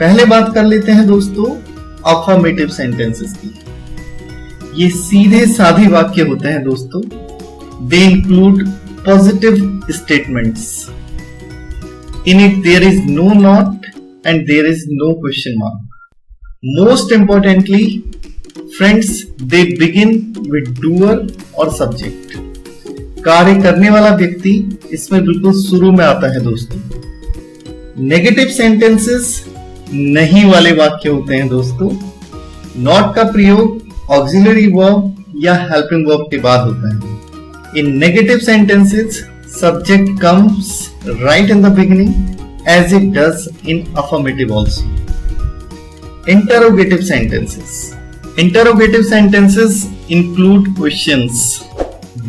पहले बात कर लेते हैं दोस्तों अफर्मेटिव सेंटेंसेस की। ये सीधे साधे वाक्य होते हैं दोस्तों। They include positive statements. In it there is no not and there is no question mark. Most importantly friends, they begin with doer और सब्जेक्ट। कार्य करने वाला व्यक्ति इसमें बिल्कुल शुरू में आता है दोस्तों। नेगेटिव सेंटेंसेस नहीं वाले वाक्य होते हैं दोस्तों। नॉट का प्रयोग ऑक्सिलरी वर्ब या हेल्पिंग वर्ब के बाद होता है। In negative sentences subject comes right in the beginning as it does in affirmative also. Interrogative sentences. Interrogative sentences include questions.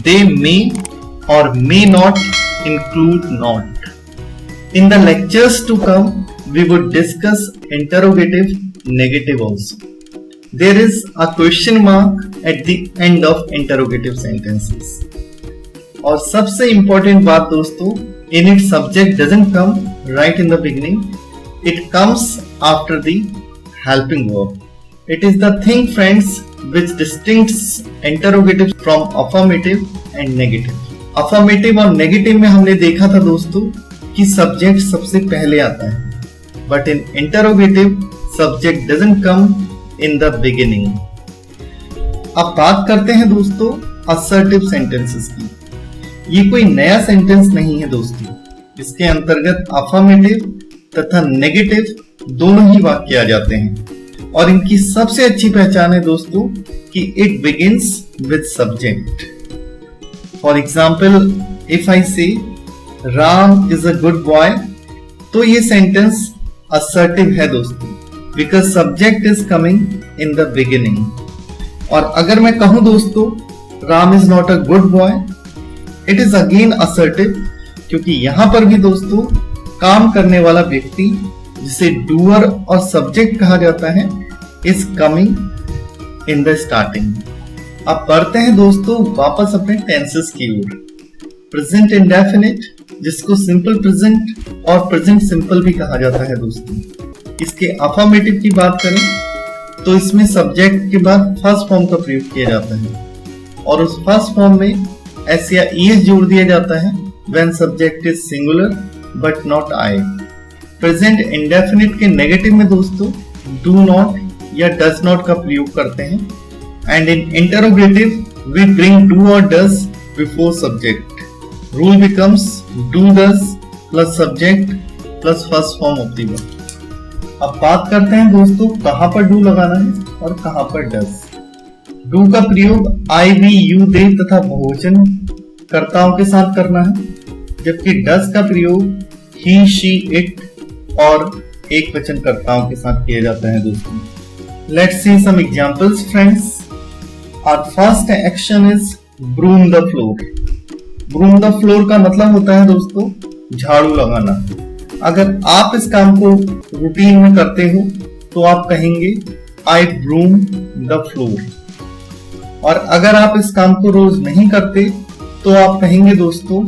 They may or may not include not. In the lectures to come, we would discuss interrogative negative also. There is a question mark at the end of interrogative sentences. और सबसे important बात दोस्तों, in it subject doesn't come right in the beginning. It comes after the helping verb. It is the thing, friends, which distincts interrogative from affirmative and negative. Affirmative और negative में हमने देखा था दोस्तों कि सब्जेक्ट सबसे पहले आता है, but in interrogative subject doesn't come in the beginning. अब बात करते हैं दोस्तों असर्टिव सेंटेंसेस की। ये कोई नया सेंटेंस नहीं है दोस्तों। इसके अंतर्गत अफर्मेटिव तथा नेगेटिव दोनों ही वाक्य आ जाते हैं और इनकी सबसे अच्छी पहचान है दोस्तों कि it begins with subject. For example, if I say Ram is a good boy, तो ये सेंटेंस assertive है दोस्तों, because subject is coming in the beginning। और अगर मैं कहूं दोस्तों Ram is not a good boy, it is again assertive, क्योंकि यहां पर भी दोस्तों काम करने वाला व्यक्ति जिसे डूअर और सब्जेक्ट कहा जाता है is coming in the starting। अब बढ़ते हैं दोस्तों वापस अपने टेंसेस की ओर। प्रेजेंट इंडेफिनिट, जिसको सिंपल प्रेजेंट और प्रेजेंट सिंपल भी कहा जाता है दोस्तों। इसके अफर्मेटिव की बात करें तो इसमें सब्जेक्ट के बाद फर्स्ट फॉर्म का प्रयोग किया जाता है और उस फर्स्ट फॉर्म में एस या ईएस जोड़ दिया जाता है when subject is singular but not I. Present indefinite के नेगेटिव में दोस्तों डू नॉट या डज नॉट का प्रयोग करते हैं। And in interrogative, we bring do or does before subject. Rule becomes do does plus subject plus first form of the verb. अब बात करते हैं दोस्तों कहां पर do लगाना है और कहां पर does। Do का प्रयोग I, we, you, they तथा बहुवचन कर्ताओं के साथ करना है, जबकि does का प्रयोग he, she, it और एक वचन कर्ताओं के साथ किया जाता है दोस्तों। Let's see some examples, friends. Our first action is broom the floor. Broom the floor का मतलब होता है दोस्तों झाड़ू लगाना। अगर आप इस काम को रूटीन में करते हो तो आप कहेंगे I broom the floor। और अगर आप इस काम को रोज नहीं करते तो आप कहेंगे दोस्तों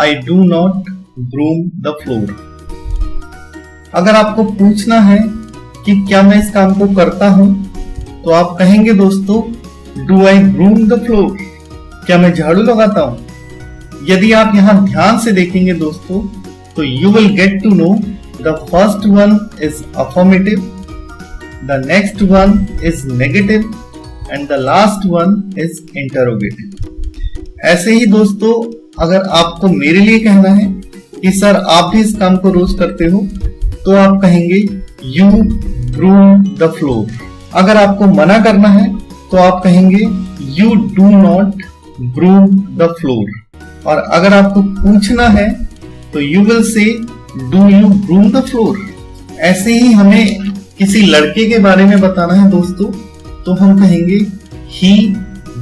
I do not broom the floor। अगर आपको पूछना है कि क्या मैं इस काम को करता हूं तो आप कहेंगे दोस्तों Do I broom the floor? क्या मैं झाड़ू लगाता हूं? यदि आप यहां ध्यान से देखेंगे दोस्तों तो you will get to know the first one is affirmative, the next one is negative and the last one is interrogative। ऐसे ही दोस्तों अगर आपको मेरे लिए कहना है कि सर आप भी इस काम को रोज करते हो तो आप कहेंगे you broom the floor। अगर आपको मना करना है तो आप कहेंगे you do not broom the floor। और अगर आपको पूछना है तो you will say do you broom the floor। ऐसे ही हमें किसी लड़के के बारे में बताना है दोस्तों तो हम कहेंगे he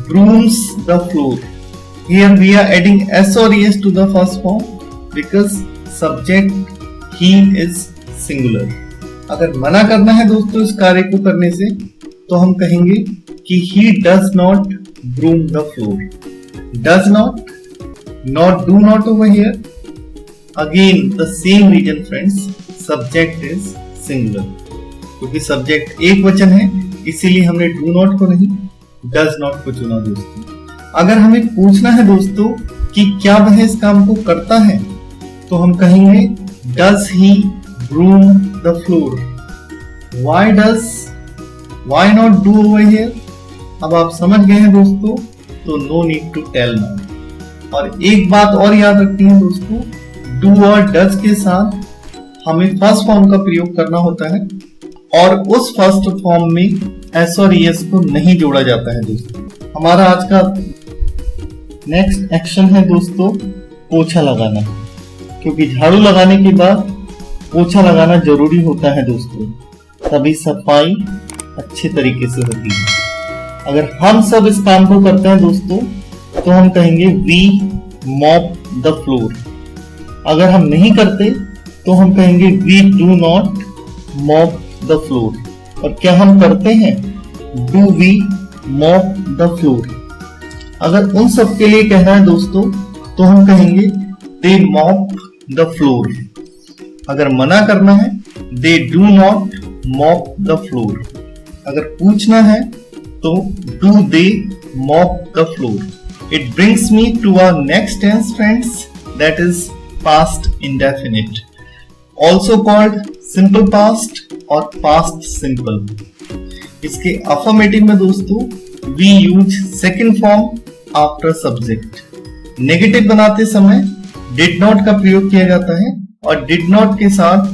brooms the floor। Here we are adding s or es to the first form because subject he is singular। अगर मना करना है दोस्तों इस कार्य को करने से तो हम कहेंगे कि he does not broom the floor। Does not do not over here। Again the same reason friends, subject is singular। क्योंकि सब्जेक्ट एक वचन है इसीलिए हमने डू नॉट को नहीं डज नॉट को चुना दोस्तों। अगर हमें पूछना है दोस्तों कि क्या वह इस काम को करता है तो हम कहेंगे does he broom the floor. Why not do over here. अब आप समझ गए हैं दोस्तों, तो no need to tell now. और एक बात और याद रखनी है दोस्तों, डू और डज के साथ हमें फर्स्ट फॉर्म का प्रयोग करना होता है और उस फर्स्ट फॉर्म में एस और ईएस को नहीं जोड़ा जाता है दोस्तों। हमारा आज का नेक्स्ट एक्शन है दोस्तों पोछा लगाना, क्योंकि झाड़ू लगाने के बाद पोछा लगाना जरूरी होता है दोस्तों, तभी सफाई अच्छे तरीके से होती है। अगर हम सब इस काम को करते हैं दोस्तों तो हम कहेंगे वी मॉप द फ्लोर। अगर हम नहीं करते तो हम कहेंगे we do not mop the floor. और क्या हम करते हैं, do we mop the floor. अगर उन सब के लिए कहना है दोस्तों तो हम कहेंगे दे मॉप द फ्लोर। अगर मना करना है they do not mop the floor. अगर पूछना है तो do they mop the floor. It brings me to our next tense friends, that is past indefinite, also called simple past और पास्ट सिंपल। इसके अफर्मेटिव में दोस्तों we use second form after subject. Negative बनाते समय did not का प्रयोग किया जाता है और डिड नॉट के साथ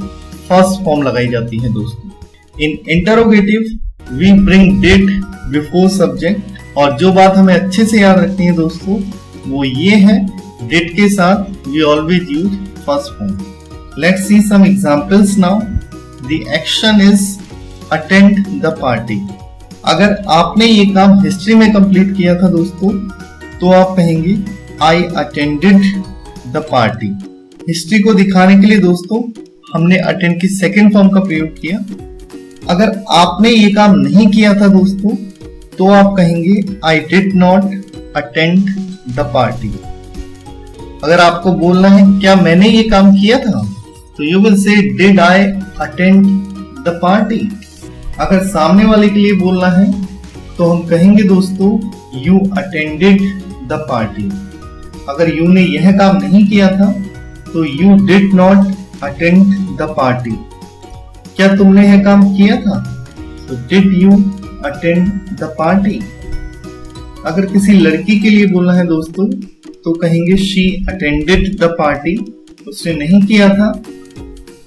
फर्स्ट फॉर्म लगाई जाती है दोस्तों। In interrogative we bring did before subject. और जो बात हमें अच्छे से याद रखनी है दोस्तों वो ये है, डिड के साथ we always use first form. Let's see some examples now. The action is attend the party. अगर आपने ये काम हिस्ट्री में कंप्लीट किया था दोस्तों तो आप कहेंगे I attended the party. History को दिखाने के लिए दोस्तों हमने अटेंड की सेकंड फॉर्म का प्रयोग किया। अगर आपने ये काम नहीं किया था दोस्तों तो आप कहेंगे I did not attend the party. अगर आपको बोलना है क्या मैंने ये काम किया था तो you will say did I attend the party. अगर सामने वाले के लिए बोलना है तो हम कहेंगे दोस्तों यू अटेंडेड द पार्टी। अगर यू ने यह काम नहीं किया था तो you did not attend the party. क्या तुमने यह काम किया था तो did you attend the party. अगर किसी लड़की के लिए बोलना है दोस्तों तो कहेंगे शी अटेंडेड द पार्टी। उसने नहीं किया था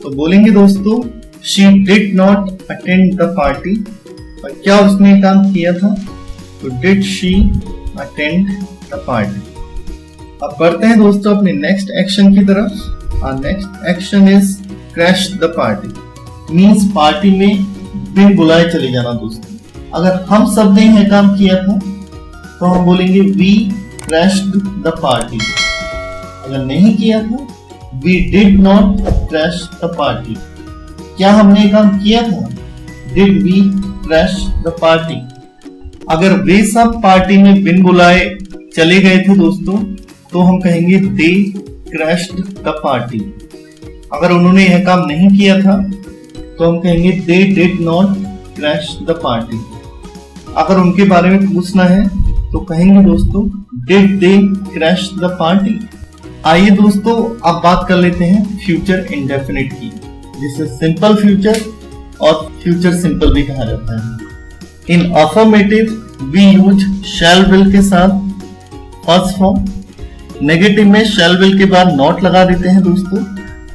तो बोलेंगे दोस्तों she did not attend the party. और क्या उसने काम किया था तो did she attend the party. अब बढ़ते हैं दोस्तों अपने नेक्स्ट एक्शन की तरफ। और next action is crash the party, means party में बिन बुलाए चले जाना दोस्तों। अगर हम सब ने यह काम किया था तो हम बोलेंगे वी क्रैश्ड द पार्टी। अगर नहीं किया था we did not crash the party. क्या हमने ये काम किया था, did we crash the party. अगर वे सब पार्टी में बिन बुलाए चले गए थे दोस्तों तो हम कहेंगे दे क्रैश्ड द पार्टी। अगर उन्होंने यह काम नहीं किया था तो हम कहेंगे they did not crash the party. अगर उनके बारे में पूछना है तो कहेंगे दोस्तों did they crash the party. आइए दोस्तों अब बात कर लेते हैं फ्यूचर इंडेफिनिट की, जिसे सिंपल फ्यूचर और फ्यूचर सिंपल भी कहा जाता है। In affirmative we use shall will के साथ फर्स्ट फॉर्म। नेगेटिव में शैल विल के बाद नॉट लगा देते हैं दोस्तों।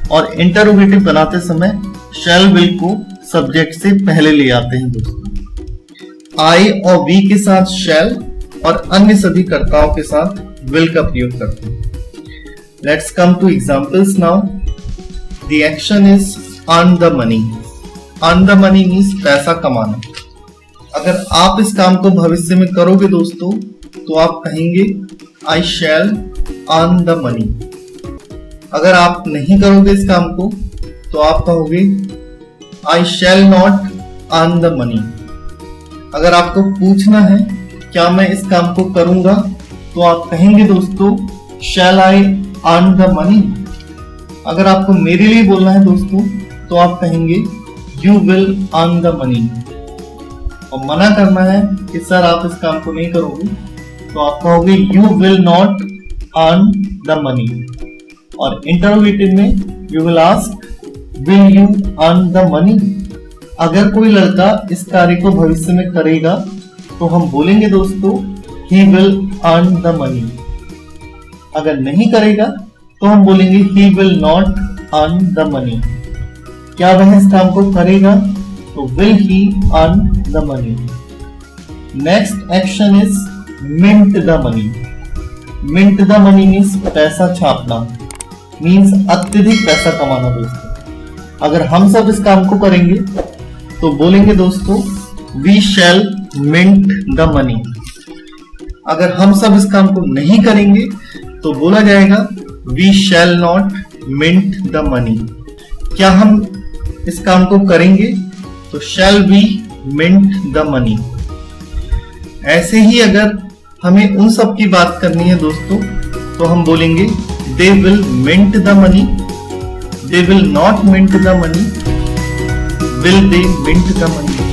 और इंटरोगेटिव बनाते समय शैल विल को सब्जेक्ट से पहले ले आते हैं दोस्तों। आई और वी के साथ शैल और अन्य सभी कर्ताओं के साथ विल का प्रयोग करते हैं। Let's come to examples now. The action is earn the money. Earn the money means पैसा कमाना। अगर आप इस काम को भविष्य में करोगे दोस्तों तो आप कहेंगे आई शैल अर्न द मनी। अगर आप नहीं करोगे इस काम को तो आप कहोगे I shall not earn the money. अगर आपको पूछना है क्या मैं इस काम को करूंगा तो आप कहेंगे दोस्तों शैल आई अर्न द मनी। अगर आपको मेरे लिए बोलना है दोस्तों तो आप कहेंगे you will earn the money. और मना करना है कि सर आप इस काम को नहीं करोगे, तो आप कहोगे you will not earn the money. और इंटरोगेटिव में you will ask will you earn the money. अगर कोई लड़का इस कार्य को भविष्य में करेगा तो हम बोलेंगे दोस्तों he will earn the money। अगर नहीं करेगा तो हम बोलेंगे he will not earn the money। क्या वह इस काम को करेगा तो will he earn the money। Next action is mint the money। mint the money means पैसा छापना, मीन्स अत्यधिक पैसा कमाना दोस्तों। अगर हम सब इस काम को करेंगे तो बोलेंगे दोस्तों we shall mint the money। अगर हम सब इस काम को नहीं करेंगे तो बोला जाएगा we shall not mint the money। क्या हम इस काम को करेंगे तो shall we mint the money। ऐसे ही अगर हमें उन सब की बात करनी है दोस्तों तो हम बोलेंगे they will mint the money, they will not mint the money, will they mint the money।